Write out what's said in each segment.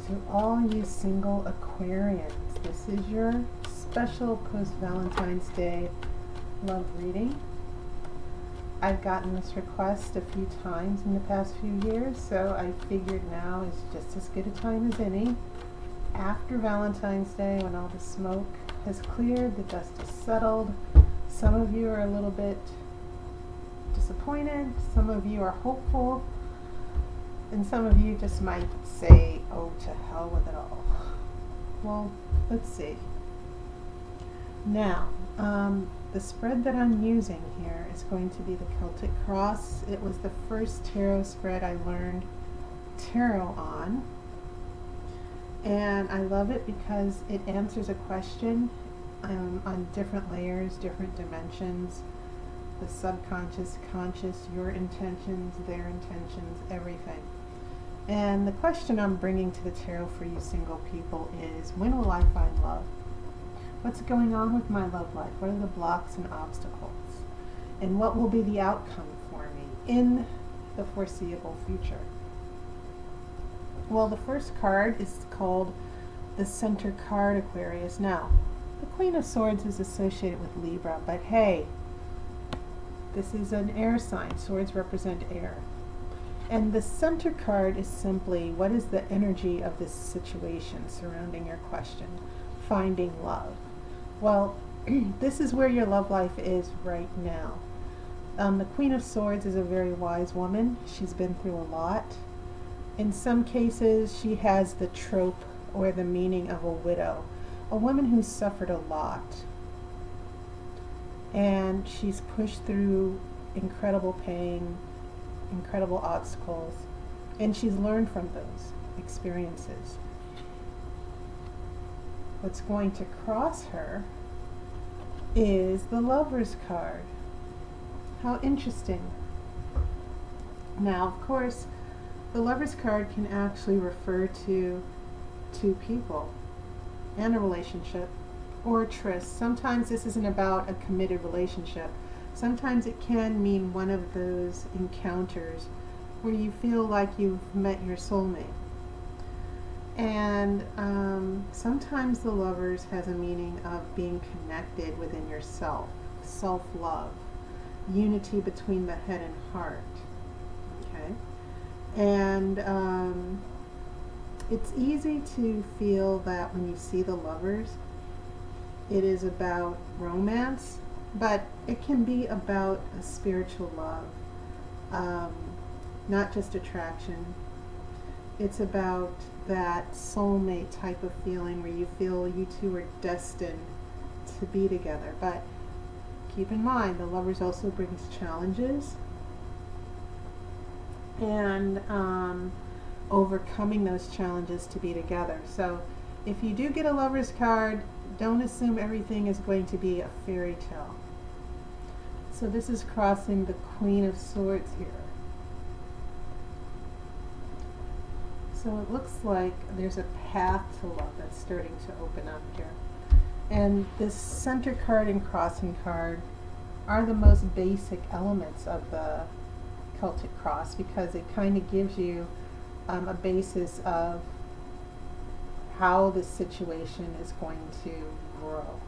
To all you single Aquarians, this is your special post-Valentine's Day love reading. I've gotten this request a few times in the past few years, so I figured now is just as good a time as any. After Valentine's Day, when all the smoke has cleared, the dust is settled, some of you are a little bit disappointed, some of you are hopeful, and some of you just might say, oh, to hell with it all. Well, let's see. Now, the spread that I'm using here is going to be the Celtic Cross. It was the first tarot spread I learned tarot on. And I love it because it answers a question on different layers, different dimensions. The subconscious, conscious, your intentions, their intentions, everything. And the question I'm bringing to the tarot for you single people is, when will I find love? What's going on with my love life? What are the blocks and obstacles? And what will be the outcome for me in the foreseeable future? Well, the first card is called the Center Card, Aquarius. Now, the Queen of Swords is associated with Libra, but hey, this is an air sign. Swords represent air. And the center card is simply, what is the energy of this situation surrounding your question? Finding love. Well, this is where your love life is right now. The Queen of Swords is a very wise woman. She's been through a lot. In some cases, she has the trope or the meaning of a widow, a woman who's suffered a lot. And she's pushed through incredible pain, incredible obstacles, and she's learned from those experiences. What's going to cross her is the Lover's card. How interesting. Now, of course, the Lover's card can actually refer to two people and a relationship or a tryst. Sometimes this isn't about a committed relationship. Sometimes it can mean one of those encounters where you feel like you've met your soulmate. And sometimes the Lovers has a meaning of being connected within yourself, self-love, unity between the head and heart. Okay? And it's easy to feel that when you see the Lovers, it is about romance, but it can be about a spiritual love, not just attraction. It's about that soulmate type of feeling where you feel you two are destined to be together. But keep in mind, the Lovers also brings challenges and overcoming those challenges to be together. So if you do get a Lover's card, don't assume everything is going to be a fairy tale. So this is crossing the Queen of Swords here. So it looks like there's a path to love that's starting to open up here. And this center card and crossing card are the most basic elements of the Celtic Cross, because it kind of gives you a basis of how this situation is going to grow.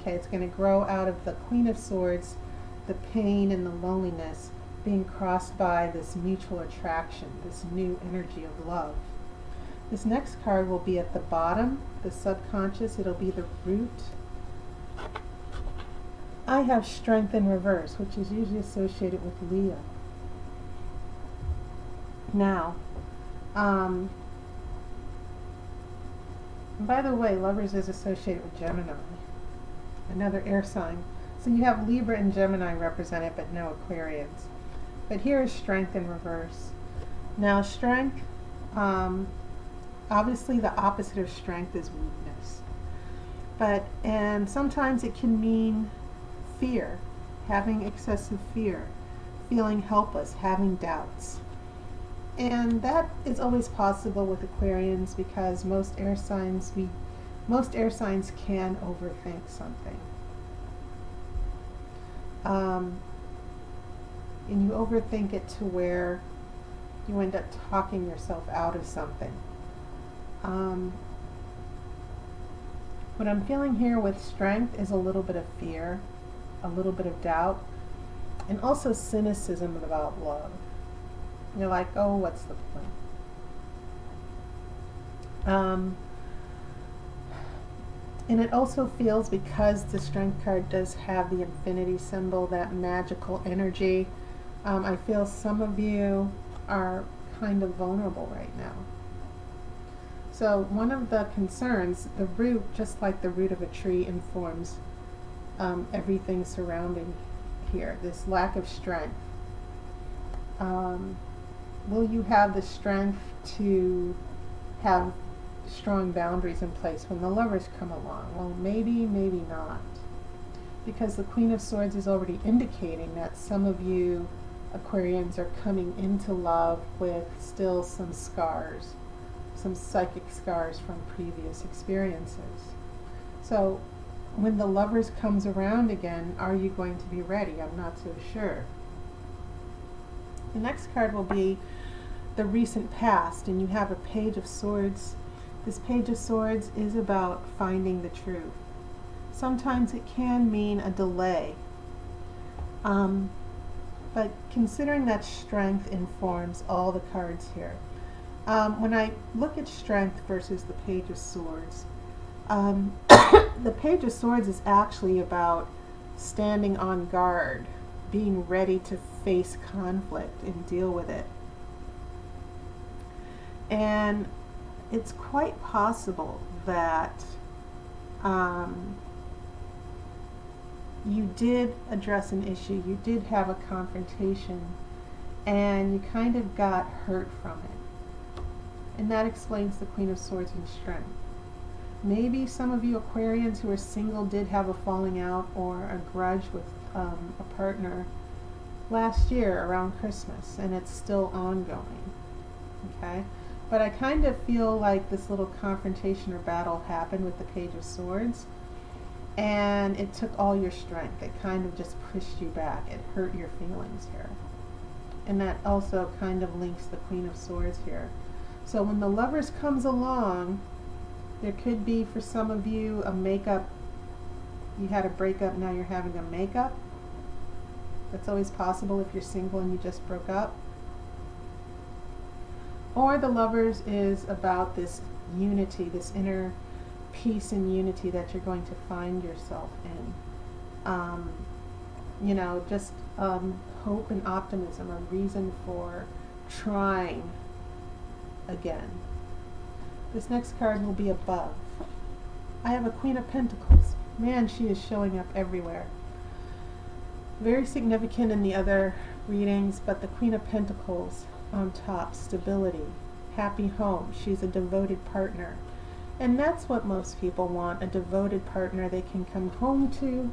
Okay, it's going to grow out of the Queen of Swords, the pain and the loneliness being crossed by this mutual attraction, this new energy of love. This next card will be at the bottom, the subconscious. It'll be the root. I have Strength in reverse, which is usually associated with Leo. Now, by the way, Lovers is associated with Gemini, another air sign. So you have Libra and Gemini represented, but no Aquarians. But here is Strength in reverse. Now, strength, obviously the opposite of strength is weakness. And sometimes it can mean fear, having excessive fear, feeling helpless, having doubts. And that is always possible with Aquarians, because most air signs can overthink something. And you overthink it to where you end up talking yourself out of something. What I'm feeling here with strength is a little bit of fear, a little bit of doubt, and also cynicism about love. You're like, oh, what's the point? And it also feels, because the strength card does have the infinity symbol, that magical energy, I feel some of you are kind of vulnerable right now. So one of the concerns, the root, just like the root of a tree, informs everything surrounding here, this lack of strength. Will you have the strength to have strong boundaries in place when the Lovers come along? Well, maybe, maybe not. Because the Queen of Swords is already indicating that some of you Aquarians are coming into love with still some scars, some psychic scars from previous experiences. So when the Lovers comes around again, are you going to be ready? I'm not so sure. The next card will be the recent past, and you have a Page of Swords. This Page of Swords is about finding the truth. Sometimes it can mean a delay. But considering that strength informs all the cards here, when I look at strength versus the Page of Swords, the Page of Swords is actually about standing on guard, being ready to face conflict and deal with it. And it's quite possible that you did address an issue, you did have a confrontation, and you kind of got hurt from it. And that explains the Queen of Swords and strength. Maybe some of you Aquarians who are single did have a falling out or a grudge with a partner last year around Christmas, and it's still ongoing. Okay? But I kind of feel like this little confrontation or battle happened with the Page of Swords, and it took all your strength. It kind of just pushed you back. It hurt your feelings here. And that also kind of links the Queen of Swords here. So when the Lovers comes along, there could be, for some of you, a makeup. You had a breakup, now you're having a makeup. That's always possible if you're single and you just broke up. Or the Lovers is about this unity, this inner peace and unity that you're going to find yourself in. You know, just hope and optimism, a reason for trying again. This next card will be above. I have a Queen of Pentacles. Man, she is showing up everywhere. Very significant in the other readings, but the Queen of Pentacles on top, stability, happy home. She's a devoted partner. And that's what most people want, a devoted partner they can come home to.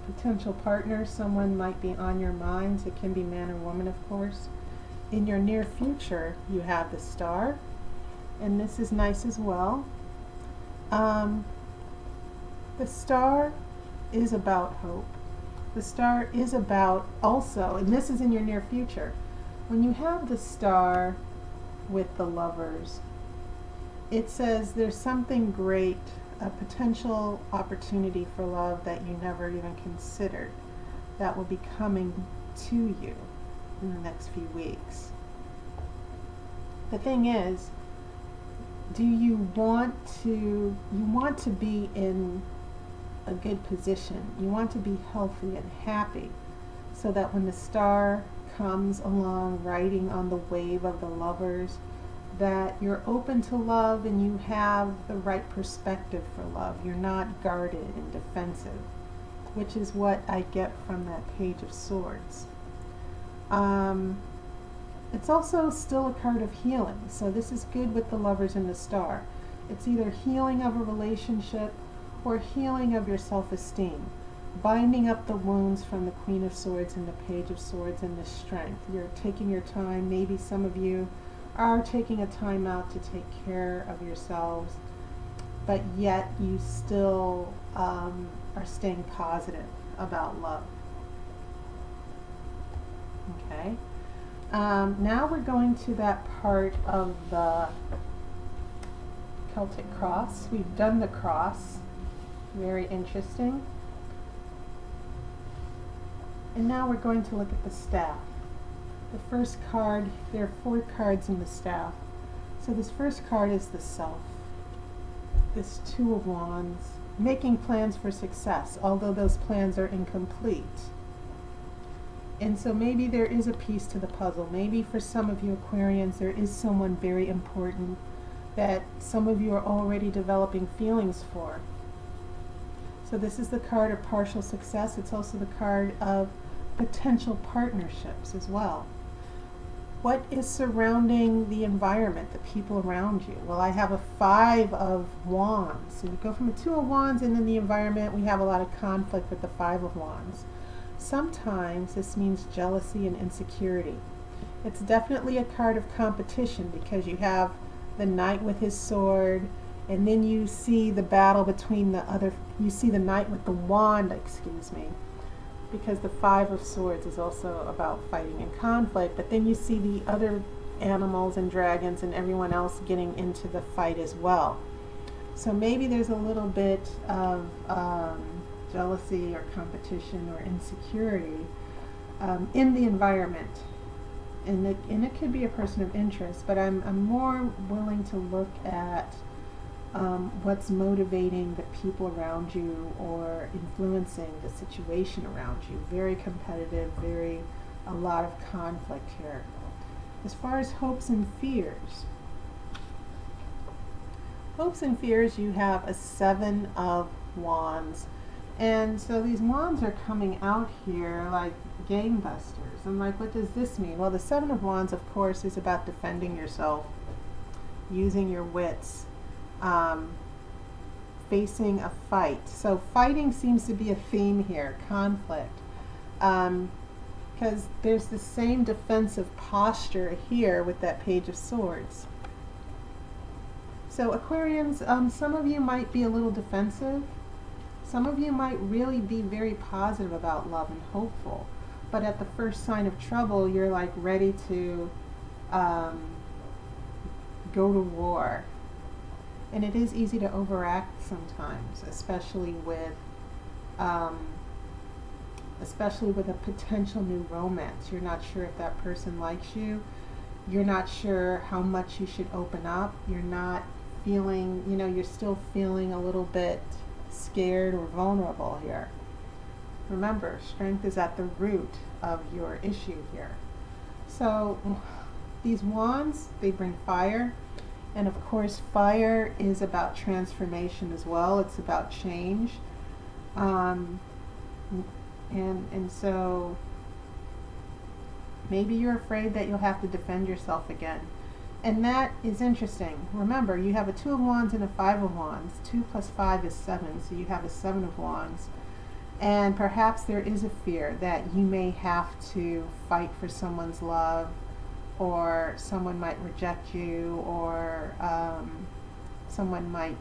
Potential partner, someone might be on your minds. It can be man or woman, of course. In your near future, you have the Star, and this is nice as well. The Star is about hope. The Star is about also, and this is in your near future, when you have the Star with the Lovers, it says there's something great, a potential opportunity for love that you never even considered that will be coming to you in the next few weeks. The thing is, do you want to be in a good position. You want to be healthy and happy, so that when the Star comes along riding on the wave of the Lovers, that you're open to love and you have the right perspective for love. You're not guarded and defensive, which is what I get from that Page of Swords. It's also still a card of healing, so this is good with the Lovers and the Star. It's either healing of a relationship or healing of your self-esteem, binding up the wounds from the Queen of Swords and the Page of Swords and the strength. You're taking your time. Maybe some of you are taking a time out to take care of yourselves, but yet you still are staying positive about love. Okay? Now we're going to that part of the Celtic cross. We've done the cross. Very interesting. And now we're going to look at the staff. The first card, there are 4 cards in the staff. So this first card is the self. This 2 of Wands, making plans for success, although those plans are incomplete. And so maybe there is a piece to the puzzle. Maybe for some of you Aquarians, there is someone very important that some of you are already developing feelings for. So this is the card of partial success. It's also the card of potential partnerships as well. What is surrounding the environment, the people around you? Well, I have a 5 of Wands. So we go from a 2 of Wands, and in the environment we have a lot of conflict with the 5 of Wands. Sometimes this means jealousy and insecurity. It's definitely a card of competition because you have the Knight with his sword, and then you see the battle between the other, you see the Knight with the wand, excuse me, because the 5 of Swords is also about fighting and conflict, but then you see the other animals and dragons and everyone else getting into the fight as well. So maybe there's a little bit of jealousy or competition or insecurity in the environment. And it could be a person of interest, but I'm more willing to look at what's motivating the people around you or influencing the situation around you. Very competitive, a lot of conflict here. As far as hopes and fears, you have a 7 of Wands. And so these wands are coming out here like gangbusters. I'm like, what does this mean? Well, the 7 of Wands, of course, is about defending yourself, using your wits, facing a fight. So fighting seems to be a theme here, conflict. Because there's the same defensive posture here with that Page of Swords. So Aquarians, some of you might be a little defensive. Some of you might really be very positive about love and hopeful, but at the first sign of trouble, you're like ready to go to war. And it is easy to overact sometimes, especially with a potential new romance. You're not sure if that person likes you. You're not sure how much you should open up. You're not feeling, you're still feeling a little bit scared or vulnerable here. Remember, strength is at the root of your issue here. So these wands, they bring fire, and of course fire is about transformation as well. It's about change, and so maybe you're afraid that you'll have to defend yourself again. And that is interesting. Remember, you have a 2 of Wands and a 5 of Wands. 2 plus 5 is 7, so you have a 7 of Wands. And perhaps there is a fear that you may have to fight for someone's love, or someone might reject you, or someone might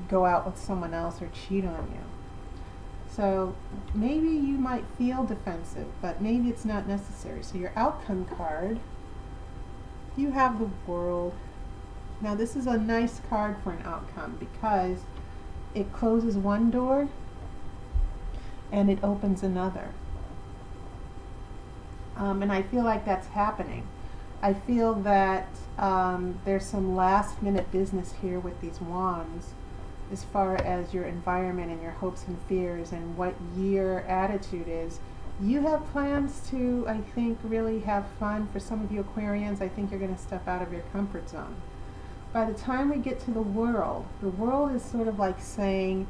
go out with someone else or cheat on you. So maybe you might feel defensive, but maybe it's not necessary. So your outcome card, you have the World. Now this is a nice card for an outcome because it closes one door and it opens another. And I feel like that's happening. I feel that there's some last minute business here with these wands as far as your environment and your hopes and fears and what your attitude is. You have plans to, I think, really have fun. For some of you Aquarians, I think you're going to step out of your comfort zone. By the time we get to the world is sort of like saying,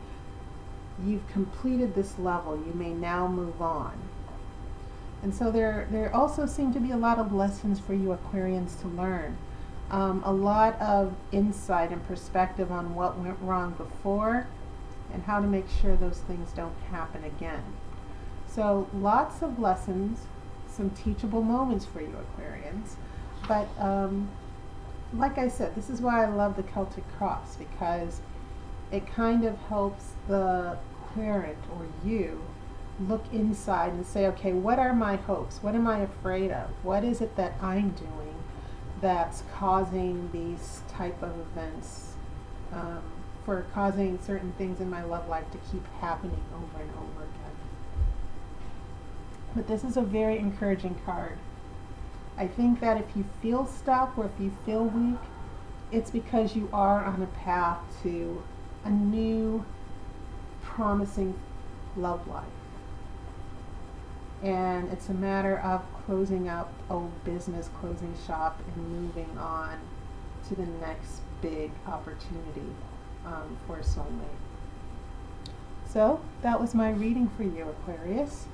you've completed this level, you may now move on. And so there also seem to be a lot of lessons for you Aquarians to learn. A lot of insight and perspective on what went wrong before and how to make sure those things don't happen again. So lots of lessons, some teachable moments for you Aquarians. But like I said, this is why I love the Celtic cross, because it kind of helps the parent or you look inside and say, okay, what are my hopes? What am I afraid of? What is it that I'm doing that's causing these type of events, for causing certain things in my love life to keep happening over and over again? But this is a very encouraging card. I think that if you feel stuck or if you feel weak, it's because you are on a path to a new, promising love life. And it's a matter of closing up old business, closing shop, and moving on to the next big opportunity for a soulmate. So that was my reading for you, Aquarius.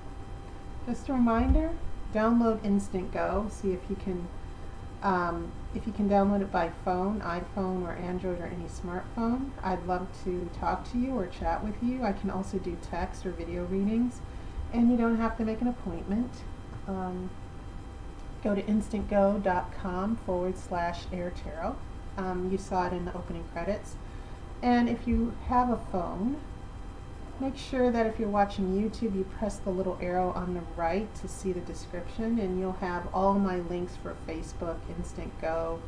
Just a reminder, download Instant Go. See if you can download it by phone, iPhone or Android or any smartphone. I'd love to talk to you or chat with you. I can also do text or video readings, and you don't have to make an appointment. Go to instantgo.com/Aire Tarot. You saw it in the opening credits. And if you have a phone, make sure that if you're watching YouTube, you press the little arrow on the right to see the description, and you'll have all my links for Facebook, Instant Go,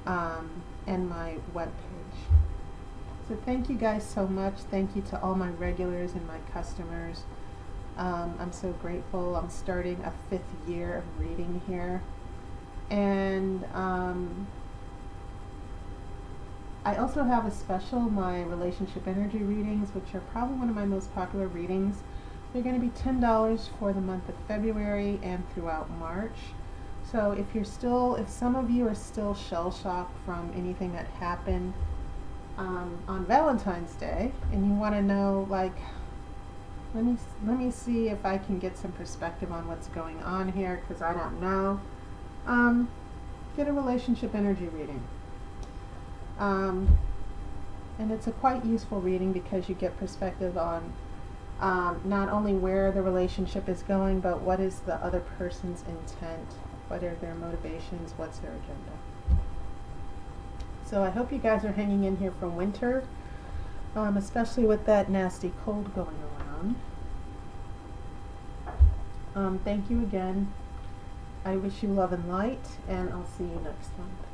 and my webpage. So thank you guys so much. Thank you to all my regulars and my customers. I'm so grateful. I'm starting a 5th year of reading here. And I also have a special, my relationship energy readings, which are probably one of my most popular readings. They're going to be $10 for the month of February and throughout March. So if some of you are still shell-shocked from anything that happened on Valentine's Day, and you want to know, like, let me see if I can get some perspective on what's going on here, because I don't know. Get a relationship energy reading. And it's a quite useful reading because you get perspective on not only where the relationship is going, but what is the other person's intent, what are their motivations, what's their agenda. So I hope you guys are hanging in here for winter, especially with that nasty cold going around. Thank you again. I wish you love and light, and I'll see you next month.